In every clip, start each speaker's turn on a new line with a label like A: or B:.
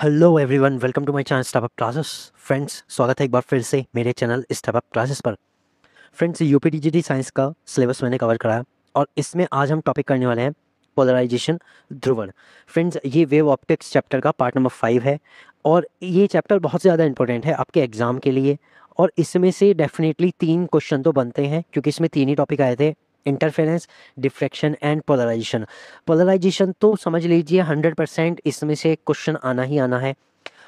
A: Hello everyone, welcome to my channel step up classes. Friends, स्वागत है एक बार फिर से मेरे चैनल स्टेप अप क्लासेस पर। फ्रेंड्स, यूपीटीजीटी साइंस का सिलेबस मैंने कवर कराया और इसमें आज हम टॉपिक करने वाले हैं पोलराइजेशन, ध्रुवण। फ्रेंड्स, ये वेव ऑप्टिक्स चैप्टर का पार्ट नंबर 5 है और ये चैप्टर बहुत ज़्यादा इंपॉर्टेंट है आपके एग्जाम के लिए। और इसमें से डेफिनेटली 3 क्वेश्चन तो बनते हैं क्योंकि इसमें 3 ही टॉपिक आए थे: interference, diffraction and polarisation. Polarisation तो समझ लीजिए 100% इसमें से क्वेश्चन आना ही आना है।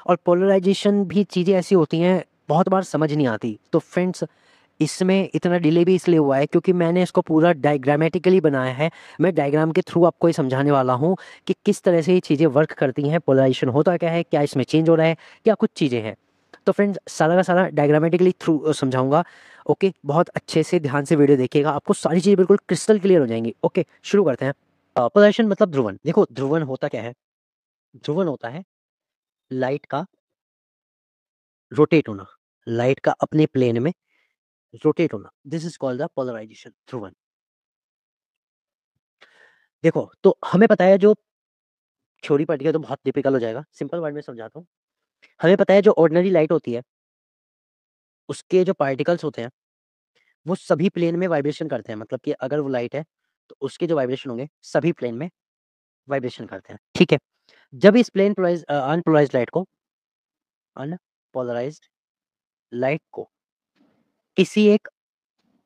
A: और पोलराइजेशन भी चीज़ें ऐसी होती हैं, बहुत बार समझ नहीं आती। तो फ्रेंड्स, इसमें इतना डिले भी इसलिए हुआ है क्योंकि मैंने इसको पूरा डायग्रामेटिकली बनाया है। मैं डायग्राम के थ्रू आपको ये समझाने वाला हूँ कि किस तरह से ये चीज़ें वर्क करती हैं, पोलराइजेशन होता क्या है, क्या इसमें चेंज हो रहा है, क्या कुछ चीज़ें हैं। तो फ्रेंड्स, सारा का सारा डायग्रामेटिकली थ्रू समझाऊंगा। ओके, बहुत अच्छे से ध्यान से वीडियो देखिएगा, आपको सारी चीज़ें बिल्कुल क्रिस्टल क्लियर हो जाएंगी। ओके, शुरू करते हैं। पोलराइजेशन मतलब ध्रुवण। देखो, ध्रुवण होता क्या है? ध्रुवण होता है लाइट का रोटेट होना, लाइट का अपने प्लेन में रोटेट होना। This is called the polarization, ध्रुवण। देखो, तो हमें पता है, जो थ्योरी पढ़ के तो बहुत टिपिकल हो जाएगा, सिंपल वर्ड में समझाता हूँ। हमें पता है जो ऑर्डिनरी लाइट होती है, उसके जो पार्टिकल्स होते हैं वो सभी प्लेन में वाइब्रेशन करते हैं। मतलब कि अगर वो लाइट है तो उसके जो वाइब्रेशन होंगे सभी प्लेन में वाइब्रेशन करते हैं। ठीक है। जब इस प्लेन अनपोलराइज लाइट को अनपोलराइज्ड लाइट को किसी एक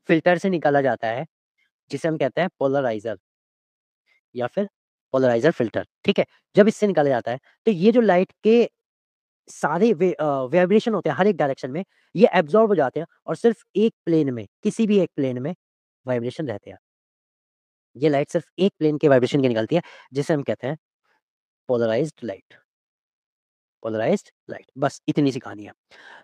A: फिल्टर से निकाला जाता है, जिसे हम कहते हैं पोलराइजर या फिर पोलराइजर फिल्टर। ठीक है। जब इससे निकाला जाता है तो ये जो लाइट के सारे वाइब्रेशन होते हैं हर एक डायरेक्शन में, ये एब्जॉर्ब हो जाते हैं और सिर्फ एक प्लेन में, किसी भी एक प्लेन में वाइब्रेशन रहते हैं। ये लाइट सिर्फ एक प्लेन के वाइब्रेशन की निकलती है, जिसे हम कहते हैं पोलराइज्ड लाइट। पोलराइज्ड लाइट, बस इतनी सी कहानी है।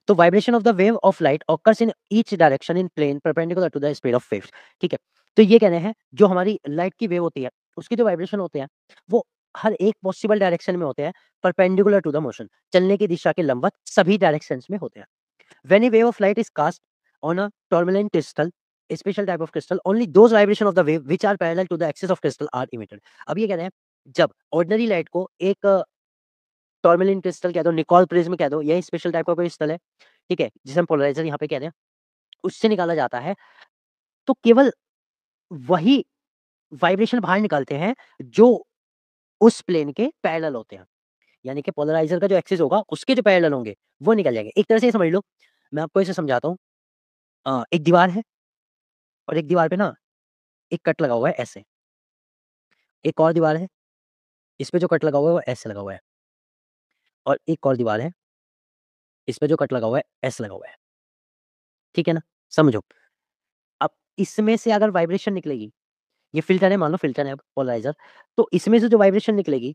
A: तो vibration of the wave of light occurs in each direction in plane perpendicular to the speed of wave. ठीक है। तो ये कहने हैं, जो हमारी लाइट की वेव होती है उसके जो वाइब्रेशन होते हैं वो हर एक पॉसिबल डायरेक्शन में होते हैं, परपेंडिकुलर टू द मोशन, चलने की दिशा के लंबवत सभी डायरेक्शंस में होते हैं। When a wave of light is cast on a tourmaline crystal, a special type of crystal, only those vibration of the wave which are parallel to the axis of crystal are emitted। अब ये कह रहे हैं, जब ordinary light को एक टॉर्मेलिन crystal कह दो, निकोल प्रिज्म कह दो, यही स्पेशल टाइप का क्रिस्टल है, ठीक है, जिसे हम पोलराइजर यहाँ पे कह रहे हैं, उससे निकाला जाता है, तो केवल वही वाइब्रेशन बाहर निकलते हैं जो उस प्लेन के पैरेलल होते हैं। यानी कि पोलराइजर का जो एक्सिस होगा उसके जो पैरेलल होंगे वो निकल जाएंगे। एक तरह से ये समझ लो, मैं आपको इसे समझाता हूँ। एक दीवार है और एक दीवार पे ना एक कट लगा हुआ है ऐसे। एक और दीवार है, इस पे जो कट लगा हुआ है वो ऐसे लगा हुआ है। और एक और दीवार है, इस पे जो कट लगा हुआ है ऐसे लगा हुआ है। ठीक है ना? समझो। अब इसमें से अगर वाइब्रेशन निकलेगी, ये फ़िल्टर है, मान लो फ़िल्टर है अब पोलराइज़र, तो इसमें से जो वाइब्रेशन निकलेगी,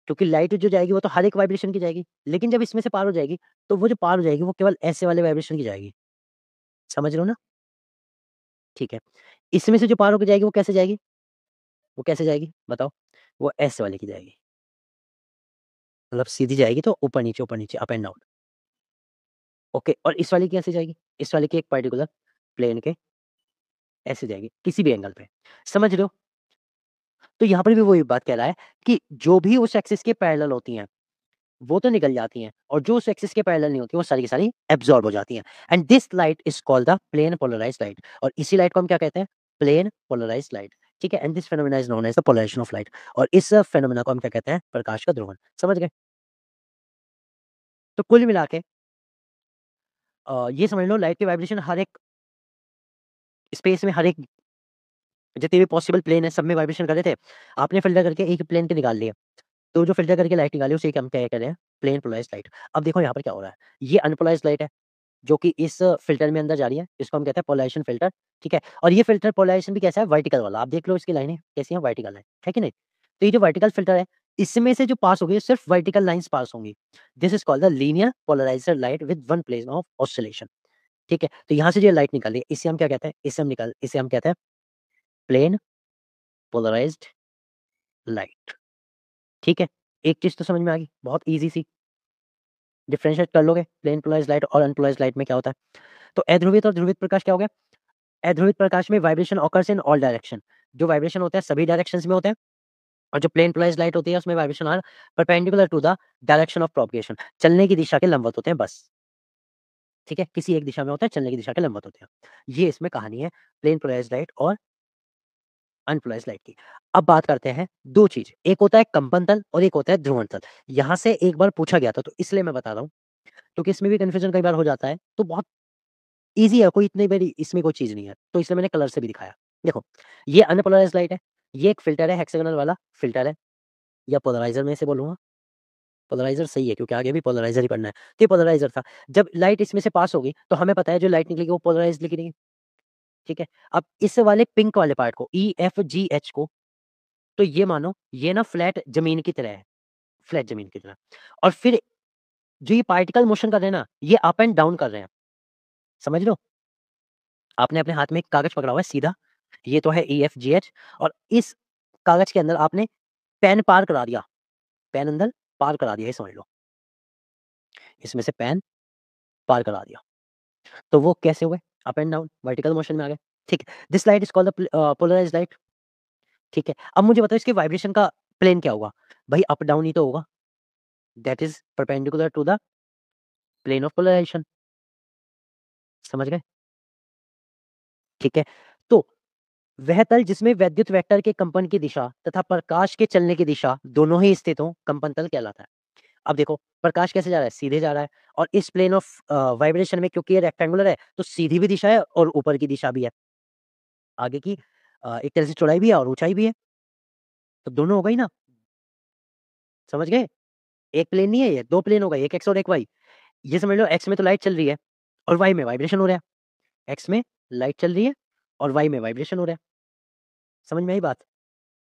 A: क्योंकि लाइट जो जाएगी वो तो हर एक वाइब्रेशन की जाएगी, लेकिन जब इसमें से पार हो जाएगी, तो वो जो पार हो जाएगी वो केवल ऐसे वाले वाइब्रेशन की जाएगी। समझ रहे हो ना? ठीक है। इसमें से जो पार होके जाएगी वो कैसे जाएगी? वो कैसे जाएगी बताओ? वो ऐसे वाले की जाएगी। मतलब सीधी जाएगी तो ऊपर नीचे, अप एंड डाउन। ओके, और इस वाली की कैसे जाएगी? इस वाले की एक पर्टिकुलर प्लेन के ऐसे जाएगी, किसी भी एंगल पे। समझ रहे हो? तो यहाँ पर भी वही बात कह रहा है कि जो भी उस एक्सिस के पैरेलल होती हैं, वो तो निकल जाती हैं, और जो उस एक्सिस के पैरेलल नहीं होती, वो सारी की सारी एब्ज़ॉर्ब हो जाती हैं। And this light is called the plane polarised light. और इसी लाइट को हम क्या कहते हैं? Plane polarised light. ठीक है? And this phenomena is known as the polarisation of light. और इस फेनोमेना को हम क्या कहते हैं? प्रकाश का ध्रुवण। समझ गए? तो कुल मिला के ये समझ लो, लाइट के वाइब्रेशन हर एक स्पेस में, हर एक जितने भी पॉसिबल प्लेन है सब में वाइब्रेशन कर रहे थे। आपने फ़िल्टर करके एक प्लेन के निकाल लिया। तो जो फ़िल्टर करके लाइट निकाली उसे हम क्या कह रहे हैं? Plane polarised light. अब देखो यहाँ पर क्या हो रहा है, ये अनपोलराइज्ड लाइट है, जो कि इस फ़िल्टर में अंदर जा रही है, इसको हम कहते हैं पोलराइज़ेशन फ़िल्टर, ठीक है? और ये फ़िल्टर पोलराइज़ेशन भी कैसा है? वर्टिकल वाला। आप देख लो इसकी लाइनें कैसी हैं? वर्टिकल है कि नहीं? तो ये जो वर्टिकल फ़िल्टर है, इसमें से जो पास होगी सिर्फ़ वर्टिकल लाइन्स पास होंगी। This is called the linear polariser light with one plane of oscillation. ठीक है? तो यहाँ से जो लाइट निकली, इसे हम क्या कहते हैं? इसे हम कहते हैं प्लेन पोलराइज़्ड लाइट। ठीक है? एक चीज़ तो समझ में आ गई, बहुत ईज़ी सी। डिफरेंशिएट कर लोगे प्लेन पोलराइज्ड लाइट और अनपोलराइज्ड लाइट में क्या होता है। तो अध्रुवित और ध्रुवित प्रकाश क्या हो गया? अध्रुवित प्रकाश में vibration occurs in all direction. जो वाइब्रेशन होता है सभी डायरेक्शंस में होते हैं। और जो प्लेन पोलराइज्ड लाइट होती है उसमें vibration are perpendicular to the direction of propagation, चलने की दिशा के लंबवत होते हैं बस। ठीक है? किसी एक दिशा में होता है, चलने की दिशा के लंबवत होते हैं। ये इसमें कहानी है प्लेन पोलराइज्ड लाइट और अनपोलराइज्ड लाइट की। अब बात करते हैं 2 चीज़, एक होता है कंपन तल और एक होता है ध्रुवण तल। यहाँ से एक बार पूछा गया था तो इसलिए मैं बता रहा हूँ, क्योंकि इसमें भी कन्फ्यूज़न कई बार हो जाता है, तो बहुत ईज़ी है, कोई इतनी बड़ी इसमें कोई चीज़ नहीं है, तो इसलिए मैंने कलर से भी दिखाया। देखो, ये अनपोलराइज्ड लाइट है, ये एक फ़िल्टर है, हेक्सागोनल वाला फ़िल्टर है, या पोलराइज़र मैं इसे बोलूँगा। पोलराइज़र सही है क्योंकि आगे भी पोलराइज़र ही पढ़ना है। तो ये पोलराइज़र था, जब लाइट इसमें से पास होगी, तो हमें पता है जो लाइट निकलेगी वो पोलराइज़्ड निकलेगी, ठीक है? अब इस वाले पिंक वाले पार्ट को ई, एफ, जी, एच को, तो ये मानो ये ना फ्लैट ज़मीन की तरह है, फ्लैट ज़मीन की तरह। और फिर जो ये पार्टिकल मोशन कर रहे हैं ना, ये अप एंड डाउन कर रहे हैं, समझ रहे हो? आपने अपने हाथ में एक कागज़ पकड़ा हुआ है सीधा, ये तो है ई, एफ, जी, एच, और इस कागज़ के अंदर आपने पेन पार करा दिया, पेन अंदर पार करा दिया, ये समझ लो। इसमें से पेन पार करा दिया, तो वो कैसे हुए? Up and down, vertical motion में आ गए, ठीक है? This light is called the polarised light, ठीक है? अब मुझे बताओ इसके वाइब्रेशन का प्लेन क्या होगा? भई अप डाउन ही तो होगा, that is perpendicular to the plane of polarization, समझ गए? ठीक है? तो वह तल जिसमें वैद्युत वेक्टर के कंपन की दिशा तथा प्रकाश के चलने की दिशा दोनों ही स्थित हों, कंपन तल कहलाता है। अब देखो, प्रकाश कैसे जा रहा है? सीधे जा रहा है, और इस प्लेन ऑफ वाइब्रेशन में क्योंकि ये रेक्टेंगुलर है, तो सीधी भी दिशा है और ऊपर की दिशा भी है। आगे की एक तरह से चौड़ाई भी है और ऊँचाई भी है, तो दोनों हो गई ना, समझ गए? एक प्लेन नहीं है ये, 2 प्लेन हो गए, एक एक्स और एक वाई। ये समझ लो एक्स में तो लाइट चल रही है और वाई में वाइब्रेशन हो रहा है। एक्स में लाइट चल रही है और वाई में वाइब्रेशन हो रहा है। समझ में आई बात?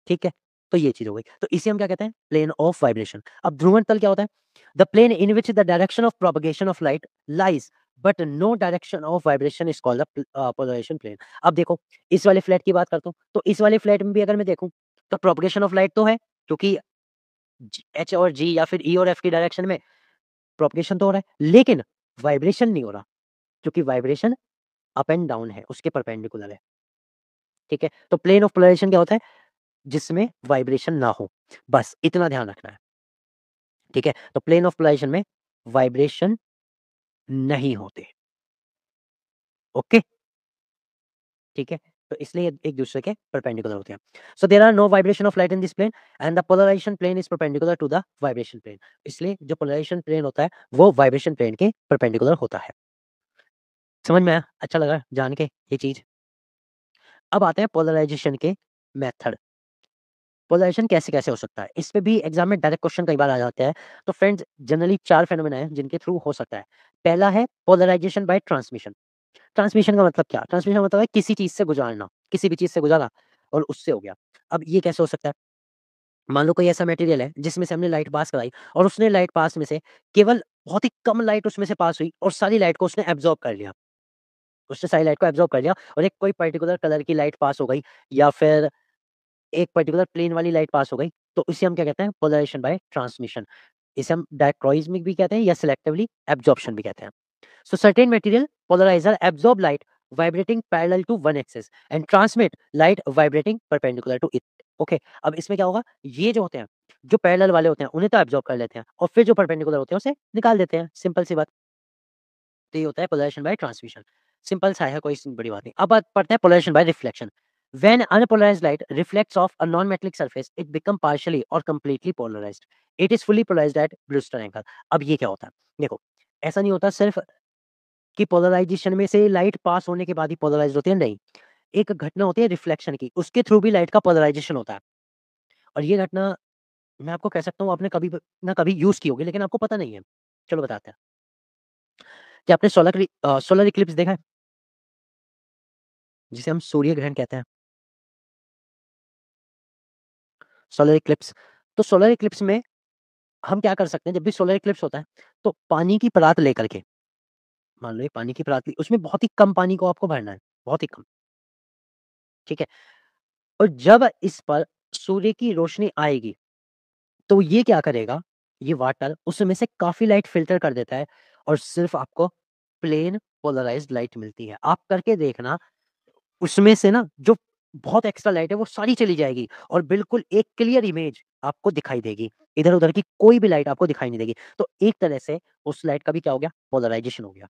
A: ठीक है? तो ये चीज़ हो गई। तो इसे हम क्या कहते हैं? Plane of vibration. अब ध्रुवण तल क्या होता है? The plane in which the direction of propagation of light lies but no direction of vibration is called the polarization plane. अब देखो, इस वाले फ्लैट की बात करता हूँ, तो इस वाले फ्लैट में भी अगर मैं देखूँ, तो प्रोपगेशन ऑफ लाइट तो है, क्योंकि एच और जी या फिर ई और एफ की डायरेक्शन में प्रोपगेशन तो हो रहा है, लेकिन वाइब्रेशन नहीं हो रहा, क्योंकि वाइब्रेशन अप एंड डाउन है, उसके परपेंडिकुलर है। ठीक है? तो प्लेन ऑफ पोलराइज़ेशन क्या होता है? जिसमें वाइब्रेशन ना हो, बस इतना ध्यान रखना है। ठीक है? तो प्लेन ऑफ पोलराइज़ेशन में वाइब्रेशन नहीं होते। ओके? ठीक है? तो इसलिए ये एक-दूसरे के परपेंडिकुलर होते हैं। So there are no vibration of light in this plane and the polarization plane is perpendicular to the vibration plane. इसलिए जो पोलराइज़ेशन प्लेन होता है, वो वाइब्रेशन प्लेन के परपेंडिकुलर होता है। समझ में आया? अच्छा लगा जान के ये चीज़? अब आते हैं पोलराइज़ेशन के मेथड। पोलराइज़ेशन कैसे-कैसे हो सकता है? इस पे भी एग्ज़ाम में डायरेक्ट क्वेश्चन कई बार आ जाते हैं। तो फ्रेंड्स, जनरली 4 फेनोमेना हैं जिनके थ्रू हो सकता है। पहला है पोलराइज़ेशन बाय ट्रांसमिशन। ट्रांसमिशन का मतलब क्या? ट्रांसमिशन का मतलब है किसी चीज़ से गुज़ारना, किसी भी चीज़ से गुज़ारा और उससे हो गया। अब ये कैसे हो सकता है? मान लो कोई ऐसा मटेरियल है जिसमें से हमने लाइट पास कराई और उसने लाइट पास में से केवल बहुत ही कम लाइट उसमें से पास हुई और सारी लाइट को उसने एब्ज़ॉर्ब कर लिया। उसने सारी लाइट को एब्ज़ॉर्ब कर लिया और एक कोई पर्टिकुलर कलर की लाइट पास हो गई, या फिर एक पर्टिकुलर प्लेन वाली लाइट पास हो गई, तो इसे हम क्या कहते हैं? Polarization bye transmission. इसे हम डायक्रोइज़्मिक भी कहते हैं या सिलेक्टिवली एब्ज़ॉर्प्शन भी कहते हैं। So certain material polarizer absorb light vibrating parallel to one axis and transmit light vibrating perpendicular to it. Okay, अब इसमें क्या होगा? ये जो होते हैं, जो पैरेलल वाले होते हैं, उन्हें तो एब्ज़ॉर्ब कर लेते हैं और फिर जो परपेंडिकुलर होते हैं, उसे निकाल देते हैं। सिंपल सी बात। तो ये होता है पोलराइज़ेशन बाय ट्रांसमिशन। सिंपल सा है, कोई इसमें बड़ी बात नहीं। अब बात पढ़ते हैं polarization by reflection. When unpolarized light reflects off a non-metallic surface, it become partially or completely polarized. It is fully polarized at Brewster angle. अब ये क्या होता है? देखो, ऐसा नहीं होता सिर्फ कि पोलराइज़ेशन में से लाइट पास होने के बाद ही पोलराइज़्ड होती है, नहीं। एक घटना होती है रिफ्लेक्शन की, उसके थ्रू भी लाइट का पोलराइज़ेशन होता है। और ये घटना मैं आपको कह सकता हूँ आपने कभी ब ना कभी यूज़ की होगी, लेकिन आपको पता नहीं है। चलो बताते हैं। क्या आपने सोलर इक्लिप्स देखा है? जिसे हम सूर्य ग्रहण कहते हैं, सोलर इक्लिप्स। तो सोलर इक्लिप्स में हम क्या कर सकते हैं, जब भी सोलर इक्लिप्स होता है, तो पानी की परात लेकर के, मान लो ये पानी की परात ली, उसमें बहुत ही कम पानी को आपको भरना है, बहुत ही कम, ठीक है? और जब इस पर सूर्य की रोशनी आएगी, तो ये क्या करेगा, ये वाटर उसमें से काफ़ी लाइट फ़िल्टर कर देता है और सिर्फ़ आपको प्लेन पोलराइज़्ड लाइट मिलती है। आप करके देखना, उसमें से ना जो बहुत एक्स्ट्रा लाइट है वो सारी चली जाएगी और बिल्कुल एक क्लियर इमेज आपको दिखाई देगी। इधर-उधर की कोई भी लाइट आपको दिखाई नहीं देगी। तो एक तरह से उस लाइट का भी क्या हो गया? पोलराइज़ेशन हो गया।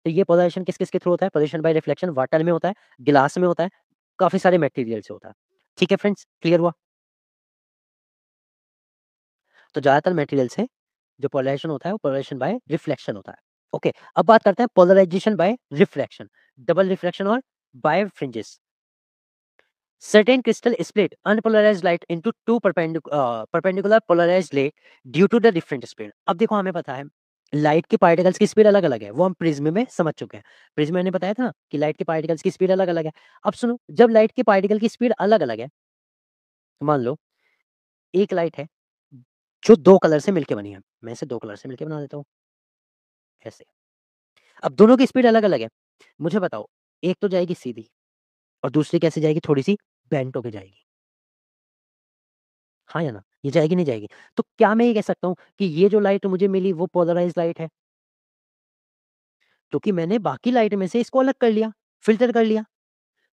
A: तो ये पोलराइज़ेशन किस-किस के थ्रू होता है? पोलराइज़ेशन बाय रिफ्लेक्शन वाटर में होता है, ग्लास में होता है, काफ़ी सारे मटेरियल से होता है। ठीक है फ्रेंड्स, क्लियर हुआ? तो ज़्यादातर मटेरियल से जो पोलराइज़ेशन होता है वो पोलराइज़ेशन बाय रिफ्लेक्शन होता है। ओके, अब बात करते हैं polarization bye refraction, double refraction और birefringence. Certain crystal split unpolarized light into two perpendicular polarized ray due to the different speed. अब देखो हमें पता है लाइट के पार्टिकल्स की स्पीड अलग-अलग है, वो हम प्रिज्म में समझ चुके हैं। प्रिज्म में मैंने बताया था ना कि लाइट के पार्टिकल्स की स्पीड अलग-अलग है। अब सुनो, जब लाइट के पार्टिकल की स्पीड अलग-अलग है, मान लो एक लाइट है जो 2 कलर से मिलके बनी है। मैं इसे 2 कलर से मिलके बना देता हूँ, ऐसे। अब दोनों की स्पीड अलग-अलग है। मुझे बताओ, एक तो जाएगी सीधी और दूसरी कैसे जाएगी? थोड़ी-सी बेंट होके जाएगी। हाँ या ना? ये जाएगी, नहीं जाएगी? तो क्या मैं ये कह सकता हूँ कि ये जो लाइट मुझे मिली वो पोलराइज़्ड लाइट है? क्योंकि मैंने बाकी लाइट में से इसको अलग कर लिया, फ़िल्टर कर लिया।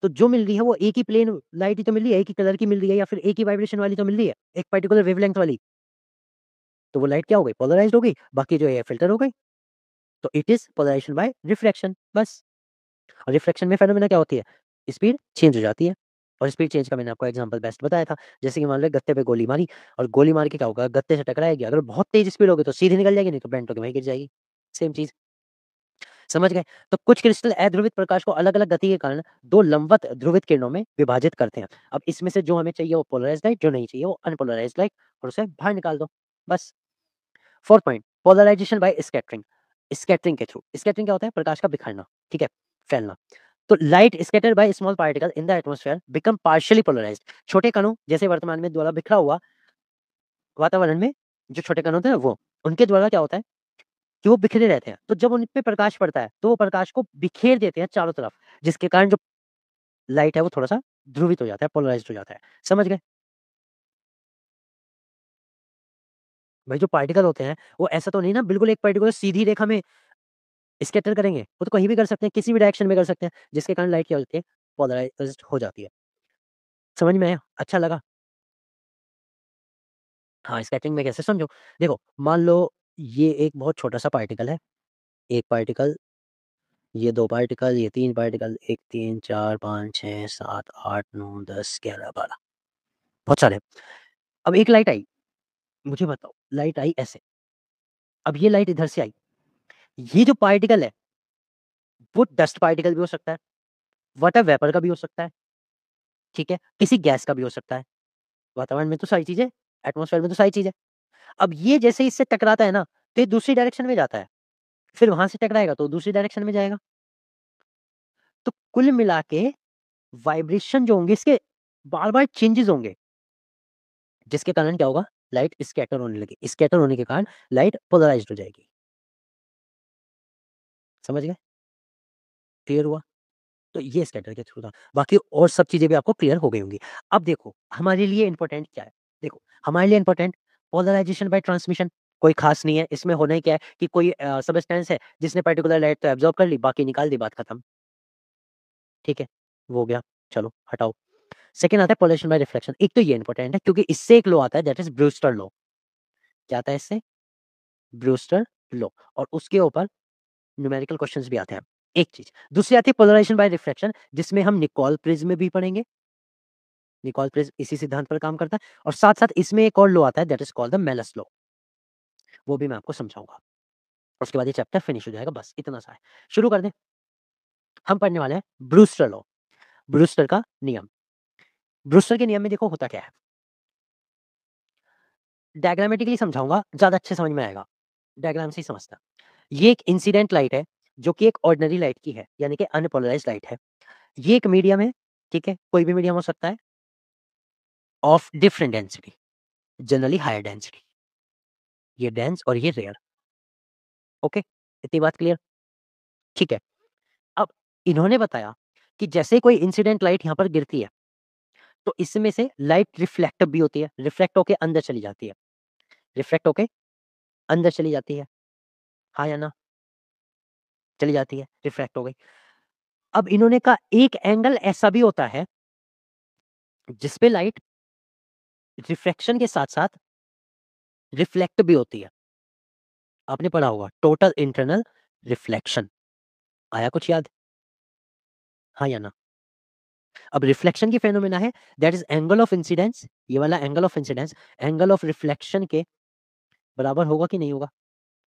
A: तो जो मिल रही है वो एक ही प्लेन लाइट ही तो मिल रही है, एक ही कलर की मिल रही है या फिर एक ही वाइब्रेशन वाली तो मिल रही है, एक पर्टिकुलर वेवलेंथ वाली। तो वो लाइट क्या हो गई? पोलराइज़्ड हो गई, बाकी जो है फ़िल्टर हो गई। तो it is polarisation bye refraction बस। और रिफ्रैक्शन में फेनोमेना क्या होती है? स्पीड चेंज हो जाती है। और स्पीड चेंज का मैंने आपको एग्ज़ाम्पल बेस्ट बताया था। जैसे कि मान लो गत्ते पे गोली मारी और गोली मार के क्या होगा? गत्ते से टकराएगी, अगर बहुत तेज़ स्पीड होगी तो सीधे निकल जाएगी, नहीं तो बेंट होके वहीं गिर जाएगी। सेम चीज़, समझ गए? तो कुछ क्रिस्टल अध्रुवित प्रकाश को अलग-अलग गति के कारण 2 लंबवत ध्रुवित किरणों में विभाजित करते हैं। अब इसमें से जो हमें चाहिए वो पोलराइज़्ड लाइट, जो नहीं चाहिए वो अनपोलराइज़्ड लाइट, और उसे बाहर निकाल दो, बस। 4th point, polarization by scattering. Scattering के थ्रू, स्कैटरिंग क्या होता है? प्रकाश का बिखरना, ठीक है? फैलना। तो light scattered by small particle in the atmosphere become partially polarised. छोटे कणों जैसे वर्तमान में द्वारा बिखरा हुआ वातावरण में जो छोटे कण होते हैं ना वो, उनके द्वारा क्या होता है कि वो बिखरे रहते हैं। तो जब उन पे प्रकाश पड़ता है, तो वो प्रकाश को बिखेर देते हैं चारों तरफ, जिसके कारण जो लाइट है वो थोड़ा-सा ध्रुवित हो जाता है, पोलराइज़्ड हो जाता है। समझ गए? भाई जो पार्टिकल होते हैं, वो ऐसा तो नहीं ना बिल्कुल एक पर्टिकुलर सीधी रेखा में स्कैटर करेंगे। वो तो कहीं भी कर सकते हैं, किसी भी डायरेक्शन में कर सकते हैं, जिसके कारण लाइट क्या हो जाती है? पोलराइज़्ड हो जाती है। समझ में आया? अच्छा लगा? हाँ, स्कैटरिंग में कैसे समझो, देखो मान लो ये एक बहुत छोटा-सा पार्टिकल है, 1 पार्टिकल, ये 2 पार्टिकल, ये 3 पार्टिकल, 1, 3, 4, 5, 6, 7, 8, 9, 10, 11, 12, बहुत सारे। अब एक लाइट आई, मुझे बताओ लाइट आई ऐसे, अब ये लाइट इधर से आई, ये जो पार्टिकल है, वो डस्ट पार्टिकल भी हो सकता है, वाटर वेपर का भी हो सकता है, ठीक है? किसी गैस का भी हो सकता है, वातावरण में तो सारी चीज़ें, एटमॉस्फेयर में तो सारी चीज़ें। अब ये जैसे इससे टकराता है ना, तो ये दूसरी डायरेक्शन में जाता है, फिर वहाँ से टकराएगा तो दूसरी डायरेक्शन में जाएगा। तो कुल मिला के वाइब्रेशन जो होंगे इसके बार-बार चेंजेज़ होंगे, जिसके कारण क्या होगा? लाइट स्कैटर होने लगी। स्कैटर होने के कारण लाइट पोलराइज़्ड हो जाएगी। समझ गए? क्लियर हुआ? तो ये स्कैटर के थ्रू था। बाकी और सब चीज़ें भी आपको क्लियर हो गई होंगी। अब देखो, हमारे लिए इम्पोर्टेंट क्या है? देखो, हमारे लिए इम्पोर्टेंट पोलराइज़ेशन बाय ट्रांसमिशन कोई ख़ास नहीं है। इसमें होना ही क्या है कि कोई सबस्टेंस है जिसने पर्टिकुलर लाइट तो एब्ज़ॉर्ब कर ली, बाकी निकाल दी, बात खत्म। ठीक है? वो हो गया, चलो हटाओ। सेकंड आता है पोलराइज़ेशन बाय रिफ्लेक्शन। एक तो ये इम्पोर्टेंट है क्योंकि इससे एक लॉ आता है दैट इज़ ब्रूस्टर लॉ। क्या आता है इससे? ब्रूस्टर लॉ, और उसके ऊपर न्यूमेरिकल क्वेश्चंस भी आते हैं। एक चीज़, दूसरी आती है पोलराइज़ेशन बाय रिफ्लेक्शन, जिसमें हम निकोल प्रिज़्म भी पढ़ेंगे। निकोल प्रिज़्म इसी सिद्धांत पर काम करता है और साथ-साथ इसमें एक और लॉ आता है that is called the Malus law, वो भी मैं आपको समझाऊँगा। उसके बाद ये चैप्टर फिनिश हो जाएगा, बस इतना सा है। शुरू कर दें? हम पढ़ने वाले हैं ब्रूस्टर लॉ, ब्रूस्टर का नियम। ब्रूस्टर के नियम में देखो होता क्या है? डायग्रामेटिकली समझाऊँगा, ज़्यादा अच्छे समझ में आएगा। डायग्राम से ही समझना। ये एक इंसिडेंट लाइट है, जो कि एक ऑर्डिनरी लाइट की है, यानी कि अनपोलराइज़्ड लाइट है। ये एक मीडियम है, ठीक है? कोई भी मीडियम हो सकता है, of different density, generally higher density. ये डेंस और ये रेयर, ओके? इतनी बात क्लियर? ठीक है। अब इन्होंने बताया कि जैसे कोई इंसिडेंट लाइट यहाँ पर गिरती है, तो इसमें से लाइट रिफ्लेक्टिव भी होती है, रिफ्लेक्ट होके अंदर चली जाती है, रिफ्लेक्ट होके अंदर चली जाती है। हाँ या ना? चली जाती है, रिफ्लेक्ट हो गई। अब इन्होंने कहा एक एंगल ऐसा भी होता है जिसपे लाइट रिफ्रैक्शन के साथ-साथ रिफ्लेक्ट भी होती है। आपने पढ़ा होगा टोटल इंटरनल रिफ्लेक्शन। आया कुछ याद? हाँ या ना? अब रिफ्लेक्शन की फेनोमेना है that is angle of incidence, ये वाला angle of incidence angle of reflection के बराबर होगा कि नहीं होगा?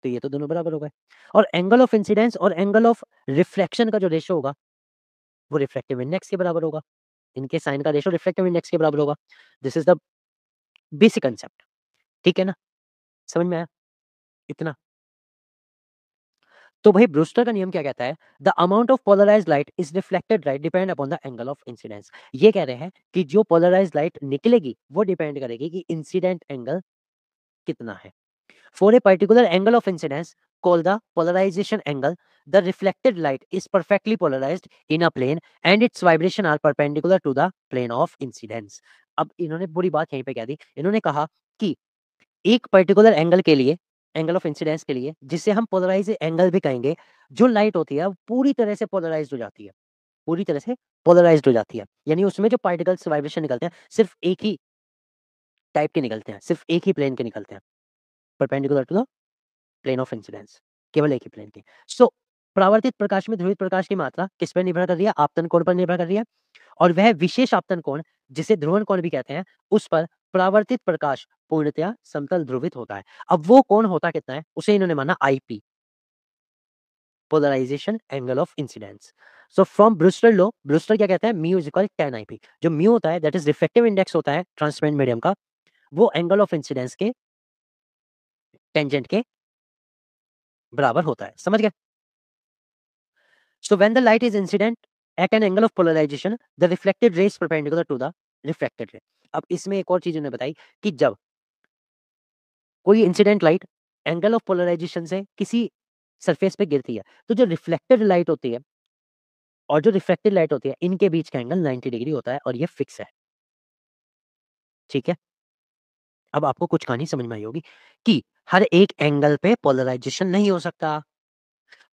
A: तो ये तो दोनों बराबर हो गए। और एंगल ऑफ इंसिडेंस और एंगल ऑफ रिफ्लेक्शन का जो रेशियो होगा, वो रिफ्रैक्टिव इंडेक्स के बराबर होगा। इनके साइन का रेशियो रिफ्रैक्टिव इंडेक्स के बराबर होगा। This is the basic concept. ठीक है ना? समझ में आया? इतना? तो भाई ब्रूस्टर का नियम क्या कहता है? The amount of polarised light is reflected light depend upon the angle of incidence. ये कह रहे हैं कि जो पोलराइज्ड लाइट निकलेगी वो डिपेंड करेगी कि इंसिडेंट एंगल कितना है। For a particular angle of incidence called the polarization angle, the reflected light is perfectly polarized in a plane and its vibration are perpendicular to the plane of incidence। अब इन्होंने बुरी बात यहीं पे कह दी। इन्होंने कहा कि एक पर्टिकुलर एंगल के लिए, एंगल ऑफ इंसिडेंस के लिए, जिसे हम पोलराइज एंगल भी कहेंगे, जो लाइट होती है वो पूरी तरह से पोलराइज्ड हो जाती है, पूरी तरह से पोलराइज्ड हो जाती है। यानी उसमें जो पार्टिकल्स वाइब्रेशन निकलते हैं सिर्फ एक ही टाइप के निकलते हैं, सिर्फ एक ही प्लेन के निकलते हैं, perpendicular to the plane of incidence, केवल एक ही प्लेन की। सो परावर्तित प्रकाश में ध्रुवित प्रकाश की मात्रा किस पर निर्भर कर रही है? आपतन कोण पर निर्भर कर रही है। और वह विशेष आपतन कोण जिसे ध्रुवण कोण भी कहते हैं, उस पर परावर्तित प्रकाश पूर्णतया समतल ध्रुवित होता है। अब वो कोण होता कितना है उसे इन्होंने माना IP, polarisation angle of incidence. So from Brewster law, Brewster क्या कहता है? Mu is equal tan IP. जो म्यू होता है दैट इज रिफ्लेक्टिव इंडेक्स होता है ट्रांसपेरेंट मीडियम का, वो एंगल ऑफ इंसिडेंस के टेंजेंट के बराबर होता है। समझ गए? So when the light is incident at an angle of polarisation, the reflected ray is perpendicular to the reflected ray. अब इसमें एक और चीज उन्होंने बताई कि जब कोई incident light angle of polarisation से किसी सरफेस पे गिरती है, तो जो रिफ्लेक्टेड लाइट होती है और जो रिफ्लेक्टेड लाइट होती है, इनके बीच का एंगल 90 डिग्री होता है और ये फिक्स है। ठीक है? अब आपको कुछ कहानी समझ में आई होगी कि हर एक एंगल पे पोलराइजेशन नहीं हो सकता।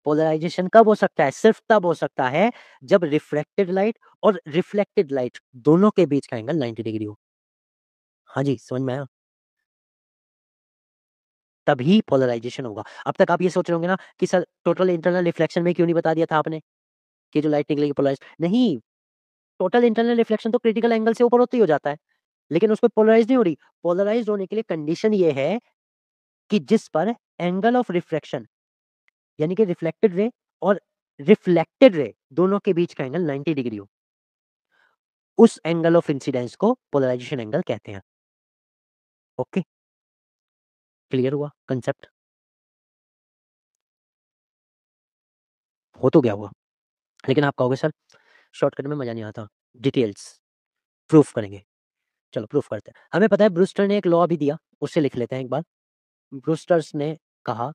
A: पोलराइजेशन कब हो सकता है? सिर्फ तब हो सकता है जब रिफ्रैक्टेड लाइट और रिफ्लेक्टेड लाइट दोनों के बीच का एंगल 90 डिग्री हो। हाँ जी, समझ में आया? तभी पोलराइजेशन होगा। अब तक आप ये सोच रहे होंगे ना कि सर टोटल इंटरनल रिफ्लेक्शन में क्यों नहीं बता दिया था आपने कि जो लाइट निकलेगी पोलराइज़ नहीं, टोटल इंटरनल रिफ्लेक्शन तो क्रिटिकल एंगल से ऊपर होते ही हो जाता है। लेकिन उसमें पोलराइज़ नहीं हो रही। पोलराइज़्ड होने के लिए कंडीशन ये है कि जिस पर एंगल ऑफ रिफ्रैक्शन यानी कि रिफ्लेक्टेड रे और रिफ्लेक्टेड रे दोनों के बीच का एंगल 90 डिग्री हो। उस एंगल ऑफ इंसिडेंस को पोलराइजेशन एंगल कहते हैं। ओके, क्लियर हुआ कांसेप्ट? हो तो गया होगा। लेकिन आप कहोगे सर शॉर्टकट में मज़ा नहीं आता। डिटेल्स प्रूफ करेंगे। चलो प्रूफ करते हैं। हमें पता है ब्रूस्टर ने एक लॉ भी दिया, उसे लिख लेते हैं एक बार। ब्रूस्टर्स ने कहा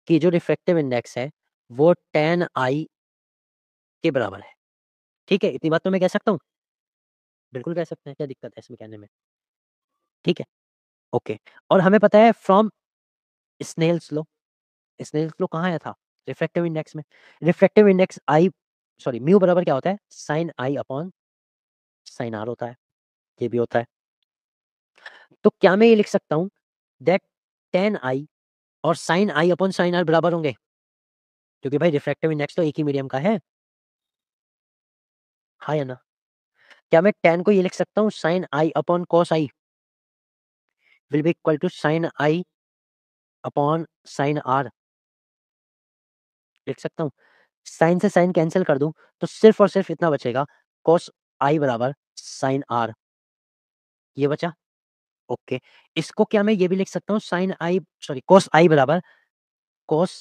A: कि जो रिफ्रैक्टिव इंडेक्स है वो tan I के बराबर है। ठीक है? इतनी बात तो मैं कह सकता हूँ? बिल्कुल कह सकते हैं, क्या दिक्कत है इसमें कहने में? ठीक है? ओके। और हमें पता है from Snell's law, Snell's law कहाँ आया था? रिफ्रैक्टिव इंडेक्स में। Refractive index I sorry mu बराबर क्या होता है? sin I upon sin R होता है। ये भी होता है। तो क्या मैं ये लिख सकता हूँ दैट tan I और sin I upon sin R बराबर होंगे? क्योंकि भाई रिफ्रैक्टिव इंडेक्स तो एक ही मीडियम का है। हाँ या ना? क्या मैं tan को ये लिख सकता हूँ sin I अपॉन cos I will be equal to sin I upon sin R लिख सकता हूँ? sin से sin कैंसल कर दूँ तो सिर्फ़ और सिर्फ़ इतना बचेगा cos I बराबर sin R ये बचा। ओके। इसको क्या मैं ये भी लिख सकता हूँ cos I बराबर cos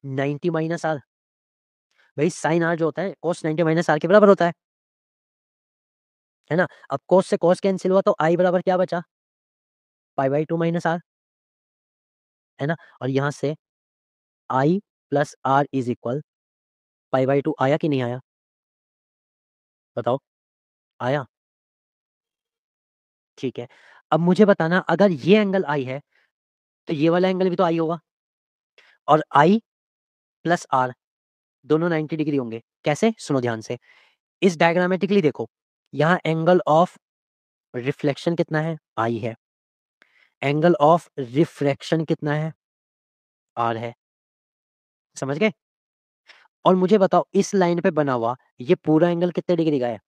A: 90 माइनस R। भाई sin R जो होता है cos 90 माइनस R के बराबर होता है ना? अब cos से cos कैंसल हुआ तो I बराबर क्या बचा? पाई बाई 2 माइनस R है ना? और यहाँ से I plus R is equal pi by 2 आया कि नहीं आया? बताओ, आया? ठीक है। अब मुझे बताना अगर ये एंगल I है, तो ये वाला एंगल भी तो I होगा और I प्लस R दोनों 90 डिग्री होंगे। कैसे? सुनो ध्यान से। इस डायग्रामेटिकली देखो, यहाँ एंगल ऑफ रिफ्लेक्शन कितना है, आई है। एंगल ऑफ रिफ्रैक्शन कितना है, आर है। समझ गए? और मुझे बताओ इस लाइन पे बना हुआ ये पूरा एंगल कितने डिग्री का है,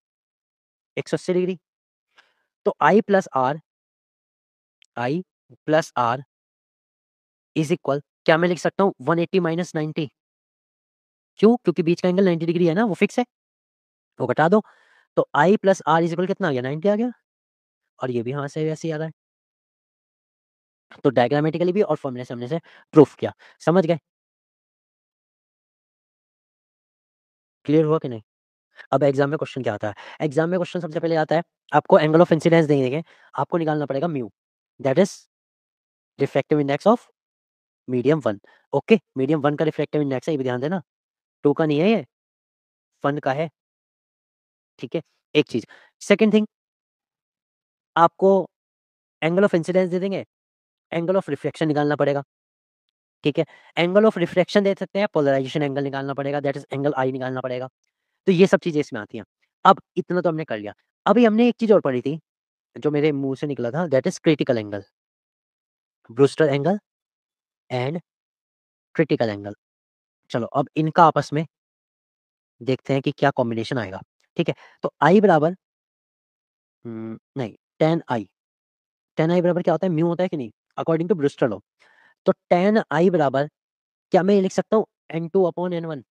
A: 180 डिग्री। तो आई प्लस आर इज इक्वल, क्या मैं लिख सकता हूँ 180 माइनस 90? क्यों? क्योंकि बीच का एंगल 90 डिग्री है ना, वो फिक्स है, वो घटा दो। तो आई प्लस आर इज इक्वल कितना आ गया, 90 आ गया। और ये भी यहाँ से वैसे ही आ रहा है। तो डायग्रामेटिकली भी और फॉर्मूले से हमने से प्रूफ किया। समझ गए? क्लियर हुआ कि नहीं? अब एग्जाम में क्वेश्चन क्या आता है? एग्जाम में क्वेश्चन सबसे पहले आता है, आपको एंगल ऑफ इंसिडेंस देंगे, आपको निकालना पड़ेगा mu, that is refractive index of medium 1। Okay, medium 1 का रिफ्रैक्टिव इंडेक्स है, ये भी ध्यान देना, 2 का नहीं है ये, 1 का है। ठीक है, एक चीज। सेकंड थिंग, आपको एंगल ऑफ इंसिडेंस दे देंगे, एंगल ऑफ रिफ्लेक्शन निकालना पड़ेगा। ठीक है, एंगल ऑफ रिफ्रैक्शन दे सकते हैं, पोलराइजेशन एंगल निकालना पड़ेगा, दैट इज एंगल आई निकालना पड़ेगा। तो ये सब चीजें इसमें आती हैं। अब इतना तो हमने कर लिया। अभी हमने एक चीज और पढ़ी थी जो मेरे मुंह से निकला था, that is critical angle, Brewster angle and critical angle. चलो अब इनका आपस में देखते हैं कि क्या कॉम्बिनेशन आएगा। ठीक है, तो आई बराबर नहीं, टेन आई, टेन आई बराबर क्या होता है, म्यू होता है कि नहीं, अकॉर्डिंग टू ब्रूस्टर लॉ। तो टेन आई बराबर, क्या मैं ये लिख सकता हूँ N2/N1?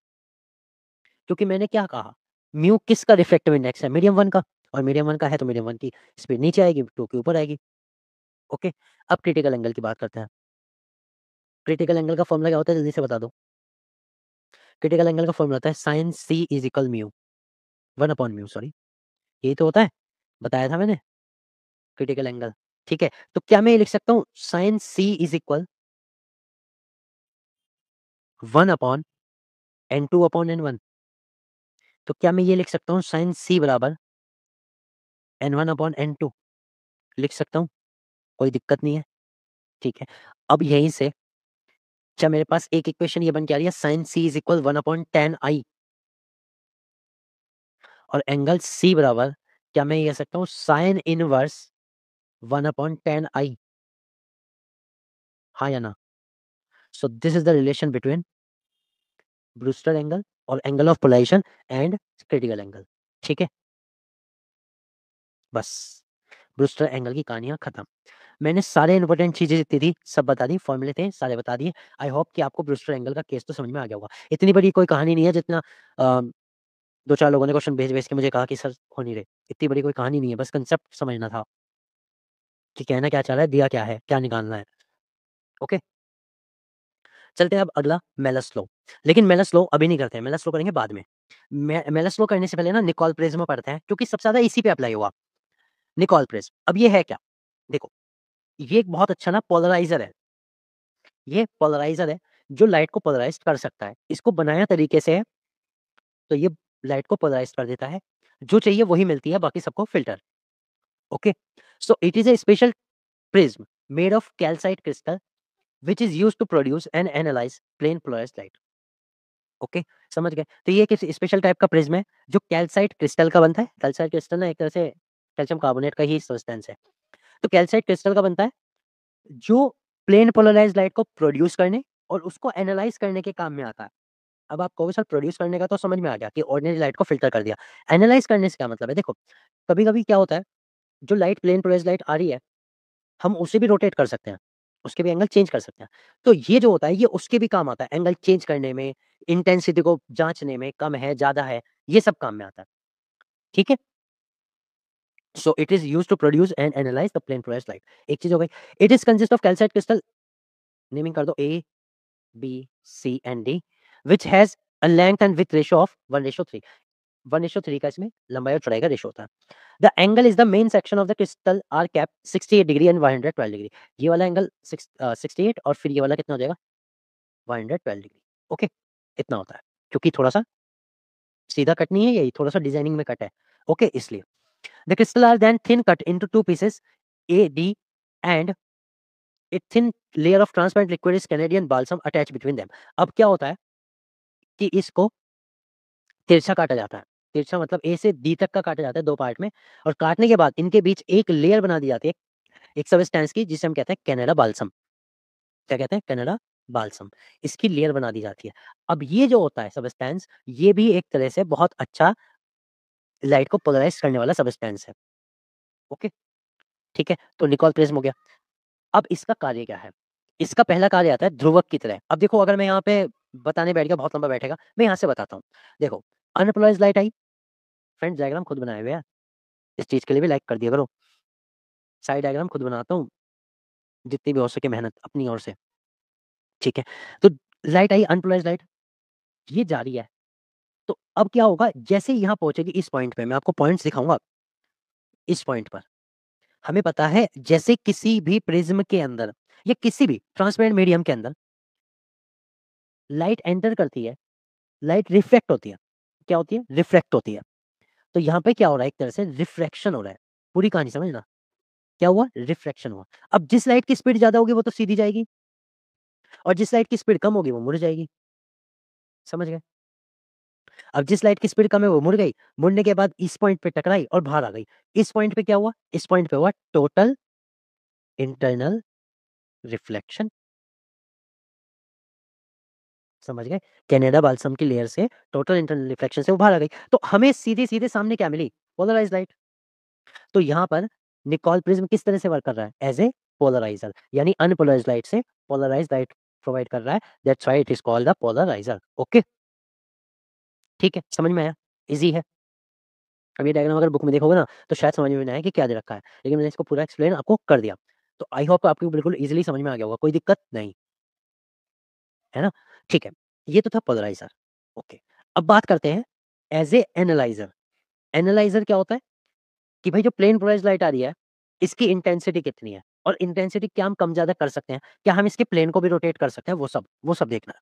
A: क्योंकि मैंने क्या कहा, म्यू किसका रिफ्लेक्टिव इंडेक्स है, मीडियम 1 का, और मीडियम 1 का है तो मीडियम 1 की स्पीड नीचे आएगी, 2 के ऊपर आएगी। ओके, अब क्रिटिकल एंगल की बात करते हैं। क्रिटिकल एंगल का फॉर्मूला क्या होता है, जल्दी से बता दो। क्रिटिकल एंगल का फॉर्मूला होता है sine C is equal mu, 1/म्यू, सॉरी, यही तो होता है, बताया था मैंने, क्रिटिकल एंगल। ठीक है, तो क्या मैं ये लिख सकता हूँ sign C is equal 1/N2/N1? तो क्या मैं ये लिख सकता हूँ साइन सी बराबर N1/N2? लिख सकता हूँ, कोई दिक्कत नहीं है। ठीक है, अब यहीं से अच्छा मेरे पास एक इक्वेशन ये बन के आ रही है, साइन सी इज इक्वल 1/10 आई, और एंगल सी बराबर, क्या मैं ये कह सकता हूँ साइन इनवर्स 1/10 आई? हाँ या ना? So this is the relation between Brewster angle और angle of polarization and critical angle. ठीक है, बस ब्रूस्टर एंगल की कहानियां खत्म। मैंने सारे इंपॉर्टेंट चीजें जितनी थी सब बता दी, फॉर्मूले थे सारे बता दिए। आई होप कि आपको ब्रूस्टर एंगल का केस तो समझ में आ गया होगा। इतनी बड़ी कोई कहानी नहीं है जितना दो चार लोगों ने क्वेश्चन भेज भेज के मुझे कहा कि सर हो नहीं रहे। इतनी बड़ी कोई कहानी नहीं है, बस कंसेप्ट समझना था कि कहना क्या चाह रहा है, दिया क्या है, क्या निकालना है। ओके, चलते हैं अब अगला मेलस लॉ। लेकिन मेलस लॉ अभी नहीं करते हैं, मेलस लॉ करेंगे बाद में। मेलस लॉ करने से पहले ना निकोल प्रिज्म पढ़ते हैं, क्योंकि सबसे ज्यादा इसी पे अप्लाई हुआ, निकोल प्रिज्म। अब ये है क्या, देखो, ये एक बहुत अच्छा ना पोलराइजर है, ये पोलराइजर है जो लाइट को पोलराइज कर सकता है। इसको बनाया तरीके से है तो ये लाइट को पोलराइज कर देता है, जो चाहिए वही मिलती है, बाकी सबको filter. Okay, so it is a special prism made of calcite crystal which is used to produce and analyze plain polarized light. Okay, समझ गए? तो ये एक स्पेशल टाइप का प्रिज्म है जो कैल्साइट क्रिस्टल का बनता है। कैल्साइट क्रिस्टल ना एक तरह से कैल्शियम कार्बोनेट का ही सब्सटेंस है। तो कैल्साइट क्रिस्टल का बनता है जो प्लेन पोलराइज्ड लाइट को प्रोड्यूस करने और उसको एनालाइज करने के काम में आता है। अब आप कहोगे सर प्रोड्यूस करने का तो समझ में आ गया कि ऑर्डिनरी लाइट को फिल्टर कर दिया। एनालाइज करने से क्या मतलब है, देखो कभी-कभी क्या होता है, जो लाइट प्लेन पोलराइज्ड लाइट आ रही है, हम उसे भी रोटेट कर सकते हैं, उसके भी एंगल चेंज कर सकते हैं। तो ये जो होता है ये उसके भी काम आता है, एंगल चेंज करने में, इंटेंसिटी को जाँचने में, कम है, ज़्यादा है, ये सब काम में आता है। ठीक है? So it is used to produce and analyse the plane polarised light. एक चीज़ हो गई। It is consist of calcite crystal, naming कर दो A, B, C and D, which has a length and width ratio of 1:3। 1:3 का इसमें लंबाई और चौड़ाई का रेशियो होता है। The angle is the main section of the crystal are cap 68 degree and 112 degree. ये वाला एंगल 68 और फिर ये वाला कितना हो जाएगा 112 डिग्री। ओके, इतना होता है, क्योंकि थोड़ा सा सीधा कट नहीं है, यही थोड़ा सा डिजाइनिंग में कट है। ओके, इसलिए the crystal are then thin cut into two pieces A D and a thin layer of transparent liquid is Canadian balsam attach between them. अब क्या होता है कि इसको तिरछा काटा जाता है। तिरछा मतलब ए से डी तक का काटा जाता है 2 पार्ट में, और काटने के बाद इनके बीच एक लेयर बना दी जाती है, एक सब्सटेंस की, जिसे हम कहते हैं कनाडा बाल्सम। क्या कहते हैं? Canada balsam. इसकी लेयर बना दी जाती है। अब ये जो होता है सब्सटेंस, ये भी एक तरह से बहुत अच्छा लाइट को पोलराइज़ करने वाला सब्सटेंस है। ओके, ठीक है? तो निकोल प्रिज़्म हो गया। अब इसका कार्य क्या है? इसका पहला कार्य आता है ध्रुवक की तरह। अब देखो, अगर मैं यहाँ पे बताने बैठ गया, बहुत लंबा बैठेगा। मैं यहाँ से बताता हूँ। देखो, अनपोलराइज़्ड लाइट आई। फ्रेंड्स, डायग्राम खुद बनाए हुए हैं। इस चीज़ के लिए भी लाइक कर दिया करो। साइड डायग्राम खुद बनाता हूँ, जितनी भी हो सके मेहनत अपनी ओर से, ठीक है? तो लाइट आई, अनपोलराइज़्ड लाइट, ये जा रही है। तो अब क्या होगा, जैसे ही यहाँ पहुँचेगी इस पॉइंट पे, मैं आपको पॉइंट्स दिखाऊँगा। इस पॉइंट पर हमें पता है, जैसे किसी भी प्रिज़्म के अंदर या किसी भी ट्रांसपेरेंट मीडियम के अंदर लाइट एंटर करती है, लाइट रिफ्लेक्ट होती है। क्या होती है? रिफ्लेक्ट होती है। तो यहाँ पे क्या हो रहा है, एक तरह से रिफ्रैक्शन हो रहा है। पूरी कहानी समझना। क्या हुआ? रिफ्रैक्शन हुआ। अब जिस लाइट की स्पीड ज़्यादा होगी वो तो सीधी जाएगी, और जिस लाइट की स्पीड कम होगी वो मुड़ जाएगी। समझ गए? अब जिस लाइट की स्पीड कम है वो मुड़ गई, मुड़ने के बाद इस पॉइंट पे टकराई और बाहर आ गई। इस पॉइंट पे क्या हुआ? इस पॉइंट पे हुआ टोटल इंटरनल रिफ्लेक्शन। समझ गए? कनाडा बाल्सम की लेयर से टोटल इंटरनल रिफ्लेक्शन से वो बाहर आ गई। तो हमें सीधे-सीधे सामने क्या मिली? Polarised light. तो यहाँ पर निकोल प्रिज़्म किस तरह से वर्क कर रहा है? एज़ ए पोलराइज़र, यानी अनपोलराइज़्ड लाइट से पोलराइज़्ड लाइट प्रोवाइड कर रहा है। That's why it is called the polariser. Okay, ठीक है, समझ में आया? ईज़ी है। अब ये डायग्राम अगर बुक में देखोगे ना, तो शायद समझ में ना आए कि क्या दे रखा है। लेकिन मैंने इसको पूरा एक्सप्लेन आपको कर दिया। तो आई होप आपको बिल्कुल ईज़िली समझ में आ गया होगा, कोई दिक्कत नहीं, है ना? ठीक है, ये तो था पोलराइज़र। ओके, अब बात करते हैं एज़ ए एनालाइज़र। एनालाइज़र क्या होता है? कि भाई जो प्लेन पोलराइज़्ड लाइट आ रही है, इसकी इंटेंसिटी कितनी है? और इंटेंसिटी क्या हम कम-ज़्यादा कर सकते हैं? क्या हम इसके प्लेन को भी रोटेट कर सकते हैं? वो सब देखना है,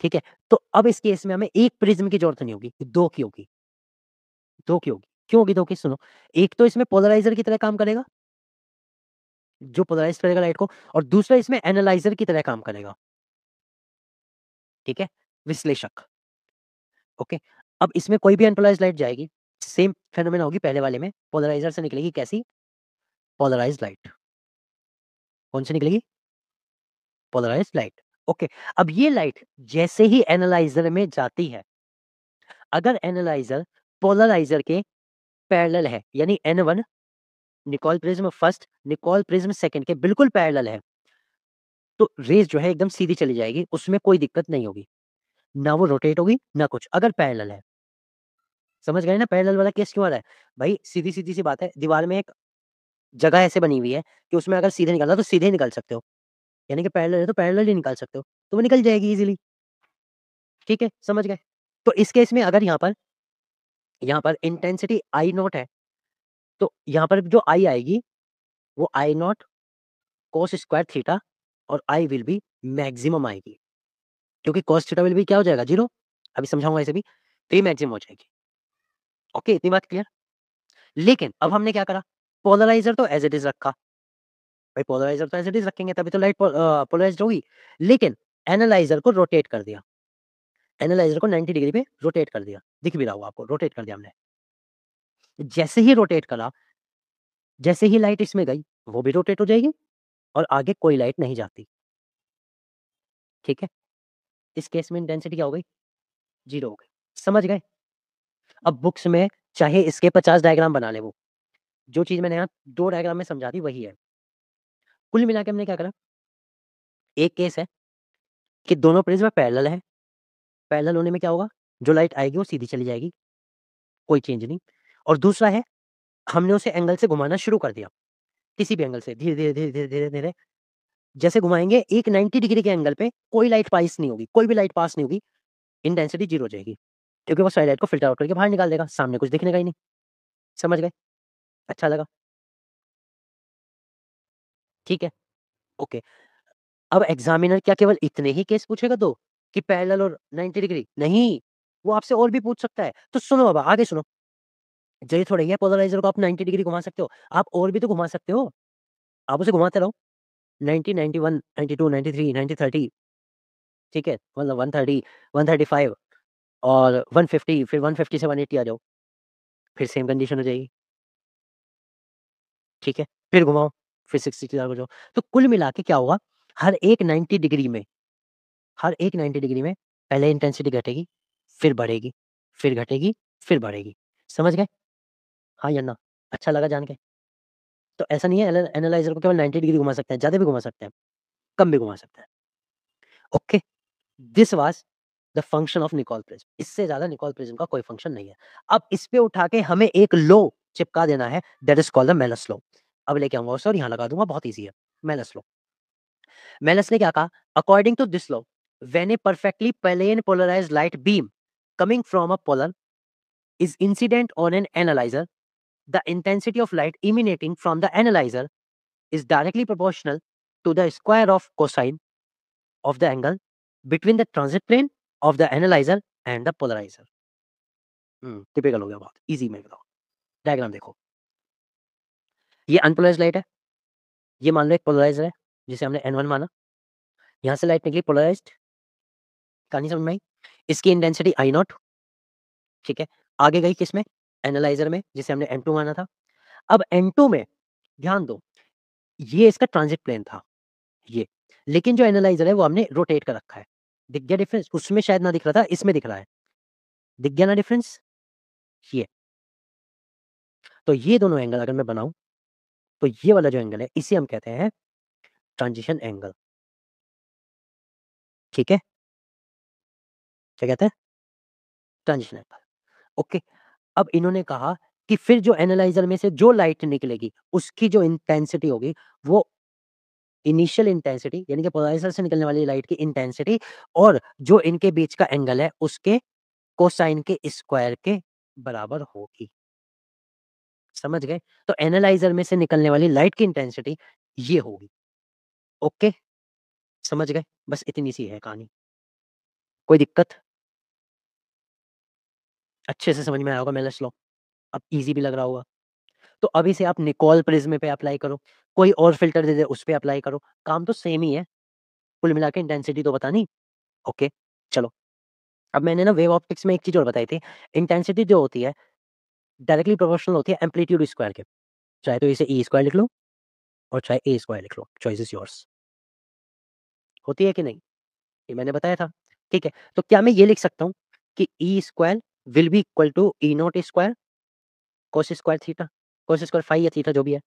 A: ठीक है? तो अब इस केस में हमें 1 प्रिज़्म की ज़रूरत नहीं होगी, 2 की होगी। 2 की होगी। क्यों होगी 2 की? सुनो, एक तो इसमें पोलराइज़र की तरह काम करेगा, जो पोलराइज़ करेगा लाइट को, और दूसरा इसमें एनालाइज़र की तरह काम करेगा, ठीक है? विश्लेषक, ओके? अब इसमें कोई भी अनपोलराइज़्ड लाइट जाएगी, सेम फिनोमेना होगी पहले वाले में, पोलराइज़र से निकलेगी कैसी? Polarised light. कौन सी निकलेगी? Polarised light, okay. अब ये लाइट जैसे ही एनालाइज़र में जाती है, अगर एनालाइज़र पोलराइज़र के पैरेलल है, यानी N1 Nicol prism first, Nicol prism second के बिल्कुल पैरेलल है, तो रेज़ जो है एकदम सीधी चली जाएगी, उसमें कोई दिक्कत नहीं होगी। ना वो रोटेट होगी, ना कुछ, अगर पैरेलल है। समझ गए ना पैरेलल वाला केस क्यों आ रहा है? भाई सीधी-सीधी सी बात है, दीवार में एक जगह ऐसे बनी हुई है कि उसमें अगर सीधे निकलना है तो सीधे ही निकल सकते हो, यानी कि पैरेलल है तो पैरेलल ही निकाल सकते हो, तो वो निकल जाएगी ईज़िली, ठीक है? समझ गए? तो इस केस में अगर यहाँ पर इंटेंसिटी आई नॉट है, तो यहाँ पर जो आई आएगी, वो आई नॉट कॉस स्क्वायर थीटा, और आई विल बी मैक्सिमम आएगी, क्योंकि कॉस थीटा विल बी क्या हो जाएगा? 0। अभी समझाऊँगा इसे भी, तो ये मैक्सिमम हो जाएगी। ओके, इतनी बात क्लियर? लेकिन अब हमने क्या करा? पोलराइज़र तो एज़ इट इज़ रखा। भाई पोलराइज़र तो एज़ इट इज़ रखेंगे तभी तो लाइट पोलराइज़्ड होगी। लेकिन एनालाइज़र को रोटेट कर दिया। एनालाइज़र को 90 डिग्री पे रोटेट कर दिया। दिख भी रहा होगा आपको, रोटेट कर दिया हमने। जैसे ही रोटेट करा, जैसे ही लाइट इसमें गई, वो भी रोटेट हो जाएगी, और आगे कोई लाइट नहीं जाती। ठीक है? इस केस में इंटेंसिटी क्या हो गई? 0 हो गई। समझ गए? अब बुक्स में चाहे इसके 50 डायग्राम बना लें वो, जो चीज़ मैंने यहाँ 2 डायग्राम में समझा दी वही है। कुल मिला के हमने क्या करा? एक केस है कि दोनों प्रिज़्म पैरेलल हैं। पैरेलल होने में क्या होगा? जो लाइट आएगी वो सीधी चली जाएगी, कोई चेंज नहीं। और दूसरा है, हमने उसे एंगल से घुमाना शुरू कर दिया, किसी भी एंगल से धीरे-धीरे, धीरे-धीरे, धीरे-धीरे, जैसे घुमाएँगे एक 90 डिग्री के एंगल पे कोई लाइट पास नहीं होगी, कोई भी लाइट पास नहीं होगी, इंटेंसिटी 0 हो जाएगी। क्योंकि वो सारी लाइट को फ़िल्टर आउट करके बाहर निकाल देगा, सामने कुछ दिखने का ही नहीं। समझ गए? अच्छा लगा? ठीक है, ओके। अब एग्ज़ामिनर क्या केवल इतने ही केस पूछेगा 2 कि पैरेलल और 90 डिग्री? नहीं, वो आपसे और भी पूछ सकता है। तो सुनो, अब आगे सुनो। ये थोड़ी है पोलराइज़र को आप 90 डिग्री घुमा सकते हो, आप और भी तो घुमा सकते हो। आप उसे घुमाते रहो, 90, 91, 92, 93, 90, 30, ठीक है? मतलब 130, 135 और 150, फिर 150 से 180 आ जाओ। फिर सेम कंडीशन हो जाएगी, ठीक है? फिर घुमाओ, फिर 60 हो जाओ। तो कुल मिला के क्या होगा, हर एक 90 डिग्री में हर एक 90 डिग्री में पहले इंटेंसिटी घटेगी, फिर बढ़ेगी, फिर घटेगी, फिर बढ़ेगी। समझ गए? हाँ या ना? अच्छा लगा जान के? तो ऐसा नहीं है एनालाइज़र को केवल 90 डिग्री घुमा सकते हैं, ज़्यादा भी घुमा सकते हैं, कम भी घुमा सकते हैं। Okay? This was the function of Nicol prism. इससे ज़्यादा निकोल प्रिज़्म का कोई फंक्शन नहीं है। अब इस पे उठा के हमें एक लॉ चिपका देना है, that is called the Malus law. अब लेके आऊँगा उसे और यहाँ लगा दूँगा, बहुत ईज़ी है। Malus law. मेलस ने क्या कहा? According to this law, when a perfectly plane polarised light beam coming from a polar is incident on an analyzer, the intensity of light emanating from the analyzer is directly proportional to the square of cosine of the angle between the transit plane of the analyzer and the polarizer. Typical हो गया बहुत easy में बताओ। Diagram देखो, ये unpolarised light है, ये मान लो एक पोलराइजर है जिसे हमने N1 माना, यहाँ से लाइट निकली पोलराइज्ड, कहानी समझ में आई? इसकी इंटेंसिटी आई नॉट, ठीक है? आगे गई किसमें? एनालाइजर में, जिसे हमने N2 माना था। अब N2 में ध्यान दो, ये इसका ट्रांजिट प्लेन था, ये। लेकिन जो एनालाइज़र है वो हमने रोटेट कर रखा है। दिख गया डिफरेंस? उसमें शायद ना दिख रहा था, इसमें दिख रहा है। दिख गया ना डिफरेंस? ये। तो ये दोनों एंगल अगर मैं बनाऊँ, तो ये वाला जो एंगल है, इसे हम कहते हैं ट्रांजिशन एंगल। ठीक है? क्या कहते हैं? Transition angle. ओके। अब इन्होंने कहा कि फिर जो एनालाइज़र में से जो लाइट निकलेगी, उसकी जो इंटेंसिटी होगी, वो इनिशियल इंटेंसिटी यानी कि पोलराइज़र से निकलने वाली लाइट की इंटेंसिटी और जो इनके बीच का एंगल है, उसके कोसाइन के स्क्वायर के बराबर होगी। समझ गए? तो एनालाइज़र में से निकलने वाली लाइट की इंटेंसिटी ये होगी। ओके? समझ गए? बस इतनी सी है कहानी। कोई दिक्कत? अच्छे से समझ में आया होगा मेलस लॉ। अब ईज़ी भी लग रहा होगा। तो अब इसे आप निकोल प्रिज़्म पे अप्लाई करो। कोई और फ़िल्टर दे दे उस पे अप्लाई करो। काम तो सेम ही है। कुल मिला के इंटेंसिटी तो बतानी। ओके, चलो। अब मैंने ना वेव ऑप्टिक्स में एक चीज़ और बताई थी। इंटेंसिटी जो होती है डायरेक्टली प्रोपोर्शनल होती है एम्पलीट्यूड स्क्वायर के। चाहे तो इसे ई स्क्वायर लिख लो और चाहे ए स्क्वायर लिख लो। Choice is yours. होती है कि नहीं? ये मैंने बताया था, ठीक है? तो क्या मैं ये लिख सकता हूँ कि E square will be equal to E not square cos square theta, cos square phi या थीटा जो भी है,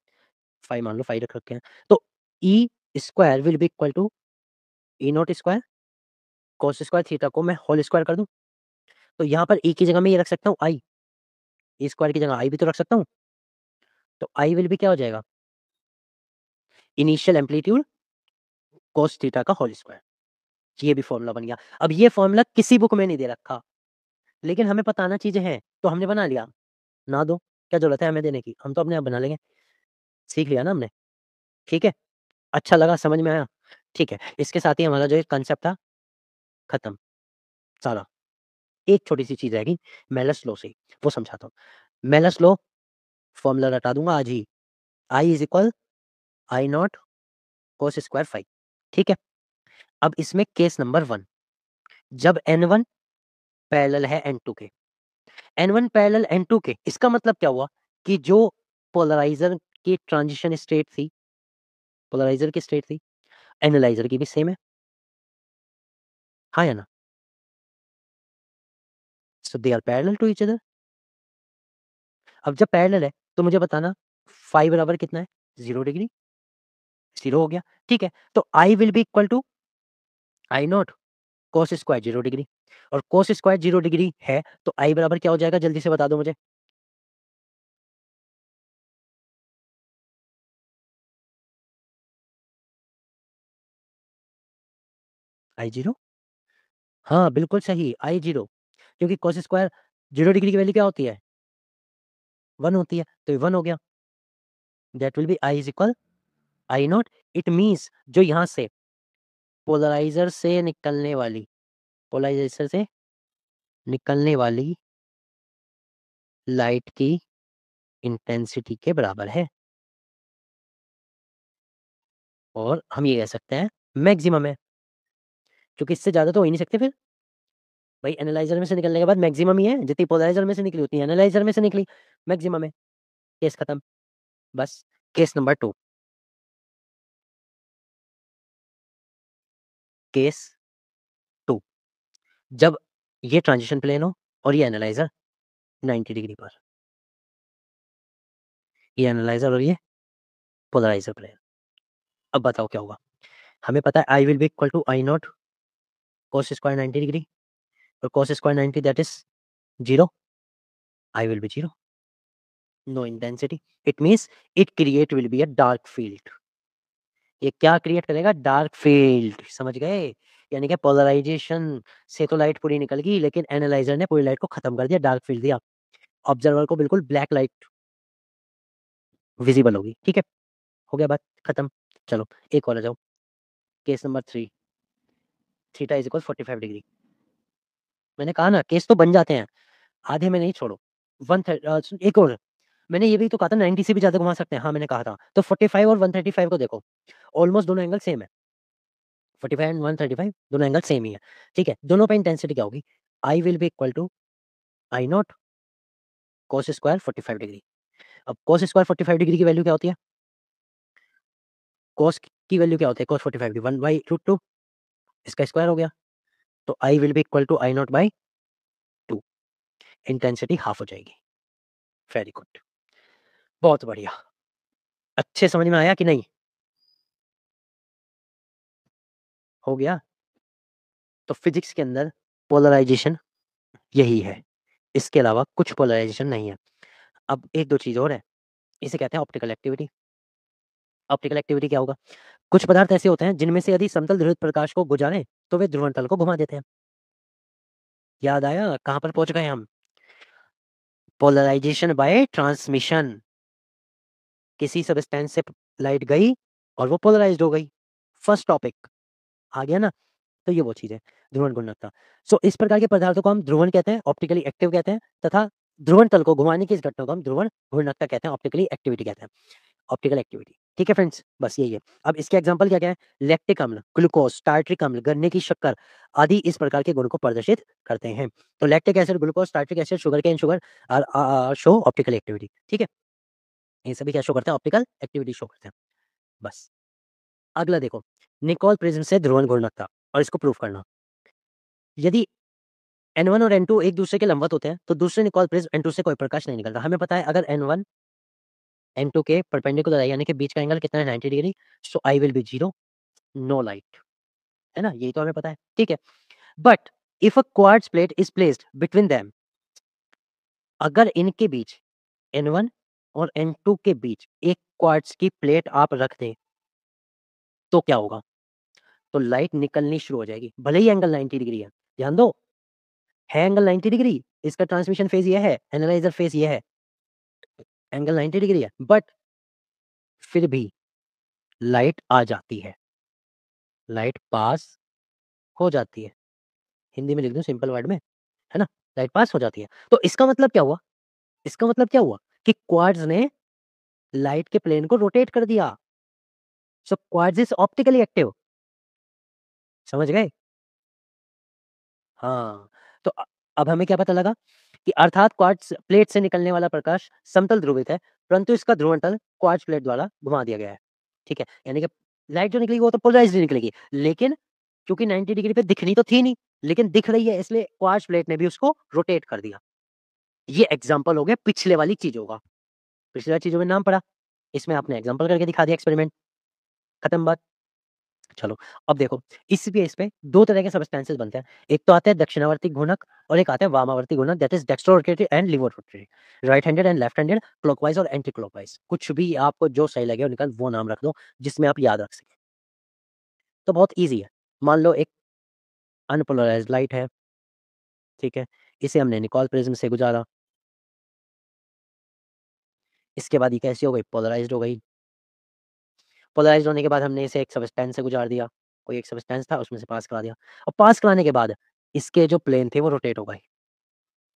A: फाई मान लो, फाई रख रखे हैं। तो E square will be equal to E not square cos square theta को मैं होल स्क्वायर कर दूँ, तो यहाँ पर ई की जगह मैं ये रख सकता हूँ आई, ई स्क्वायर की जगह आई भी तो रख सकता हूँ, तो आई विल बी क्या हो जाएगा? इनिशियल एम्पलीट्यूड कॉस थीटा का होल स्क्वायर। ये भी फ़ॉर्मूला बन गया। अब ये फ़ॉर्मूला किसी बुक में नहीं दे रखा, लेकिन हमें बताना चीज़ें हैं, तो हमने बना लिया। ना दो, क्या ज़रूरत है हमें देने की? हम तो अपने आप बना लेंगे। सीख लिया ना हमने, ठीक है? अच्छा लगा, समझ में आया? ठीक है, इसके साथ ही हमारा जो ये कांसेप्ट था, खत्म सारा। एक छोटी-सी चीज़ रह गई मेलस लॉ से, वो समझाता हूँ। मेलस लॉ फ़ॉर्मूला रटा दूँगा आज ही। I is equal I not cos square phi, ठीक है? अब इसमें केस नंबर 1, जब N1 पैरेलल है N2 के। N1 पैरेलल N2 के, इसका मतलब क्या हुआ कि जो पोलराइज़र की ट्रांज़िशन स्टेट थी, पोलराइज़र की स्टेट थी, एनालाइज़र की भी सेम है। हाँ या ना? So they are parallel to each other. अब जब पैरेलल है, तो मुझे बताना फाइ बराबर कितना है? 0 डिग्री, 0 हो गया, ठीक है? तो I will be equal to I not cos square 0 degree और कॉस स्क्वायर 0 डिग्री है, तो आई बराबर क्या हो जाएगा? जल्दी से बता दो मुझे। आई 0? हाँ, बिल्कुल सही, आई 0 क्योंकि कॉस स्क्वायर 0 डिग्री की वैल्यू क्या होती है? 1 होती है, तो ये 1 हो गया। That will be I is equal I not. It means जो यहाँ से पोलराइज़र से निकलने वाली पोलराइज़र से निकलने वाली लाइट की इंटेंसिटी के बराबर है और हम ये कह सकते हैं मैक्सिमम है, क्योंकि इससे ज़्यादा तो हो ही नहीं सकते फिर। भाई एनालाइजर में से निकलने के बाद मैक्सिमम ही है, जितनी पोलराइजर में से निकली उतनी एनालाइजर में से निकली, मैक्सिमम है। केस खत्म। बस। Case number 2। केस 2, जब ये ट्रांजिशन प्लेन हो और ये एनालाइजर 90 डिग्री पर, ये एनालाइजर और ये पोलराइजर प्लेन। अब बताओ क्या होगा। हमें पता है I will be equal to I not cos square 90 degree, और cos square 90 that is 0, I will be 0, no intensity, it means it create will be a dark field. ये क्या क्रिएट करेगा? डार्क फील्ड, समझ गए? यानी कि polarisation से तो लाइट पूरी निकल गई, लेकिन एनालाइजर ने पूरी लाइट को खत्म कर दिया, डार्क फील्ड दिया, ऑब्जर्वर को बिल्कुल ब्लैक लाइट विजिबल होगी। ठीक है, हो गया बात खत्म। चलो एक और आ जाओ। Case number 3, theta is equal 45 degree. मैंने कहा ना केस तो बन जाते हैं, आधे में नहीं छोड़ो। एक और, मैंने ये भी तो कहा था 90 से भी ज्यादा घुमा सकते हैं, हाँ मैंने कहा था। तो 45 और 135 को देखो, ऑलमोस्ट दोनों एंगल सेम है। 45 एंड 135 दोनों एंगल सेम ही है। ठीक है, दोनों पे इंटेंसिटी क्या होगी? I will be equal to I not cos square 45 degree. अब cos स्क्वायर 45 डिग्री की वैल्यू क्या होती है? cos की वैल्यू क्या होती है? cos 45 की 1/√2, इसका स्क्वायर हो गया। तो I will be equal to I not by 2, intensity half हो जाएगी। वेरी गुड, बहुत बढ़िया। अच्छे समझ में आया कि नहीं? हो गया। तो फिजिक्स के अंदर पोलराइजेशन यही है, इसके अलावा कुछ पोलराइजेशन नहीं है। अब एक दो चीज और है, इसे कहते हैं ऑप्टिकल एक्टिविटी। ऑप्टिकल एक्टिविटी क्या होगा? कुछ पदार्थ ऐसे होते हैं जिनमें से यदि समतल ध्रुवित प्रकाश को गुजारे तो वे ध्रुवण तल को घुमा देते हैं। याद आया कहां पर पहुंच गए हम? Polarization by transmission. किसी सबस्टेंस से लाइट गई और वो पोलराइज्ड हो गई। फर्स्ट टॉपिक आ गया ना? तो ये वो चीज है, ध्रुवण घूर्णकता। सो इस प्रकार के पदार्थों को हम ध्रुवण कहते हैं, ऑप्टिकली एक्टिव कहते हैं, तथा ध्रुवण तल को घुमाने की इस घटना को हम ध्रुवण घूर्णकता कहते हैं, ऑप्टिकली एक्टिविटी कहते हैं। ऑप्टिकल एक्टिविटी, ठीक है फ्रेंड्स, बस यही है। अब इसके एग्जांपल क्या क्या है? लैक्टिक अम्ल, ग्लूकोज, टार्ट्रिक अम्ल, गन्ने की शक्कर आदि इस प्रकार के गुण को प्रदर्शित करते हैं। तो lactic acid, glucose, tartaric acid, sugar cane sugar are show optical activity. ठीक है, ये सभी क्या शो करते हैं? ऑप्टिकल एक्टिविटी शो करते हैं। बस। अगला देखो, निकोल प्रिज्म से ध्रुवण घूर्णकता और इसको प्रूव करना। यदि N1 और N2 एक दूसरे के लंबवत होते हैं तो दूसरे निकोल प्रिज्म N2 से कोई प्रकाश नहीं निकलता। हमें पता है अगर N1 N2 के परपेंडिकुलर है, यानी कि बीच का एंगल कितना है? 90 degree. So I will be 0, no light, है ना? यही तो हमें पता है। ठीक है, but if a quartz plate is placed between them, अगर इनके बीच N1 और N2 के बीच एक क्वार्ट्ज की प्लेट आप रख दें तो क्या होगा? तो लाइट निकलनी शुरू हो जाएगी, भले ही एंगल 90 डिग्री है। ध्यान दो, है एंगल 90 डिग्री, इसका ट्रांसमिशन फेज ये है, एनालाइजर फेज ये है, एंगल 90 डिग्री है, बट फिर भी लाइट आ जाती है, लाइट पास हो जाती है। हिंदी में लिख दूं सिंपल वर्ड में, है ना? लाइट पास हो जाती है। तो इसका मतलब क्या हुआ? इसका मतलब क्या हुआ कि क्वार्ट्ज ने लाइट के प्लेन को रोटेट कर दिया। सो क्वार्ट्ज इज ऑप्टिकली एक्टिव। समझ गए? हाँ। तो अब हमें क्या पता लगा कि अर्थात क्वार्ट्ज प्लेट से निकलने वाला प्रकाश समतल ध्रुवित है, परंतु इसका ध्रुवण तल क्वार्ट्ज प्लेट द्वारा घुमा दिया गया है। ठीक है, यानी कि लाइट जो निकलेगी वो तो पोलराइज्ड निकलेगी, लेकिन क्योंकि 90 डिग्री पे दिखनी तो थी नहीं, लेकिन दिख रही है, इसलिए क्वार्ट्ज प्लेट ने भी उसको रोटेट कर दिया। ये एग्जांपल हो गया पिछले वाली चीजों का। पिछले वाली चीजों में नाम पड़ा, इसमें आपने एग्जांपल करके दिखा दिया, एक्सपेरिमेंट, खत्म बात। चलो अब देखो, इस बेस पे दो तरह के सब्सटेंसेस बनते हैं। एक तो आते हैं दक्षिणावर्ती घूर्णक और एक आते हैं वामावर्ती घूर्णक, that is dextro rotatory and laevo rotatory, right handed and left handed, clockwise और एंटी क्लॉकवाइज। कुछ भी आपको जो सही लगे उनका वो नाम रख दो जिसमें आप याद रख सकें। तो बहुत ईजी है। मान लो एक अनपोलराइज्ड लाइट है, ठीक है, इसे हमने निकोल प्रिज्म से गुजारा, इसके बाद ये कैसी हो गई? पोलराइज्ड हो गई। पोलराइज्ड होने के बाद हमने इसे एक सब्सटेंस से गुजार दिया, कोई एक सब्सटेंस था उसमें से पास करा दिया, और पास कराने के बाद इसके जो प्लेन थे वो रोटेट हो गए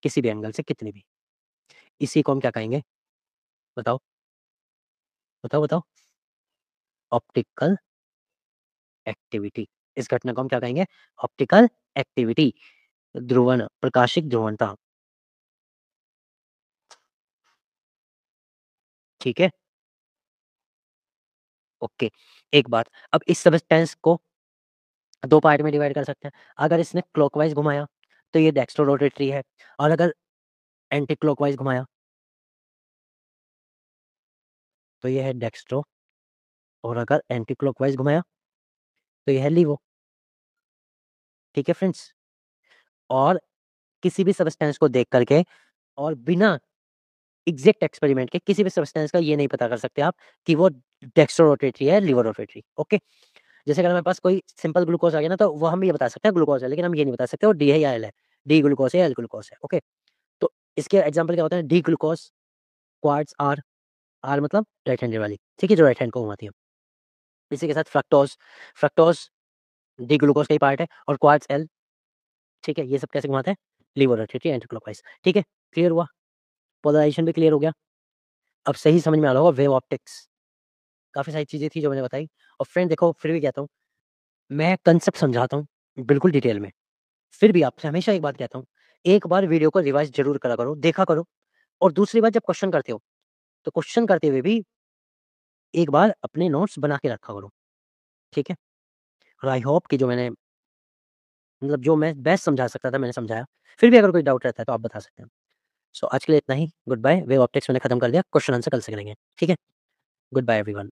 A: किसी भी एंगल से, कितनी भी। इसी को हम क्या कहेंगे? बताओ, बताओ, बताओ। Optical activity. इस घटना को हम क्या कहेंगे? Optical activity. ध्रुवन, प्रकाशिक ध्रुवणता। ठीक है? ओके। एक बात, अब इस सब्सटेंस को 2 पार्ट में डिवाइड कर सकते हैं। अगर इसने क्लॉकवाइज़ घुमाया, तो ये डेक्स्ट्रो रोटेटरी है और अगर एंटी क्लॉकवाइज़ घुमाया, तो ये है डेक्स्ट्रो और अगर एंटी क्लॉकवाइज़ घुमाया, तो ये है लीवो। ठीक है फ्रेंड्स? और किसी भी सब्सटेंस को देख कर के और बिना एग्ज़ैक्ट एक्सपेरिमेंट के किसी भी सब्सटेंस का ये नहीं पता कर सकते आप कि वो डेक्स्ट्रो रोटेटरी है, लीवो रोटेटरी। ओके? जैसे अगर हमारे पास कोई सिंपल ग्लूकोज़ आ गया ना, तो वो हम ये बता सकते हैं ग्लूकोज़ है, लेकिन हम ये नहीं बता सकते वो डी है या एल है। डी ग्लूकोज़ है या एल ग्लूकोज़ है। ओके? तो इसके एग्ज़ाम्पल क्या होते हैं? D glucose, quartz R, R मतलब राइट हैंडेड वाली, ठीक है? जो राइट हैंड को घुमाती है। इसी के साथ फ्रक्टोज़, फ्रक्टोज़ डी ग्लूकोज़ का ही पार्ट है और क्वार्ट्ज़ एल, ठीक है? ये सब कैसे घुमाते हैं? लीवो रोटेटरी एंटी क्लॉकवाइज़, ठीक है? क्लियर हुआ? पोलराइज़ेशन भी क्लियर हो गया। अब सही समझ में आ रहा होगा वेव ऑप्टिक्स। काफ़ी सारी चीज़ें थी जो मैंने बताई और फ्रेंड देखो फिर भी कहता हूँ, मैं कांसेप्ट समझाता हूँ बिल्कुल डिटेल में। फिर भी आपसे हमेशा एक बात कहता हूँ, एक बार वीडियो को रिवाइज़ ज़रूर करा करो, देखा करो और दूसरी बार जब क्वेश्चन करते हो, तो क्वेश्चन करते हुए भी एक बार अपने नोट्स बना के रखा करो, ठीक है? और आई होप कि जो मैंने मतलब जो मैं बेस्ट समझा सकता था मैंने समझाया। फिर भी अगर कोई डाउट रहता है तो आप बता सकते हैं। सो आज के लिए इतना ही, गुड बाय। वेव ऑप्टिक्स मैंने खत्म कर दिया, क्वेश्चन आंसर कल से करेंगे, ठीक है? Goodbye everyone.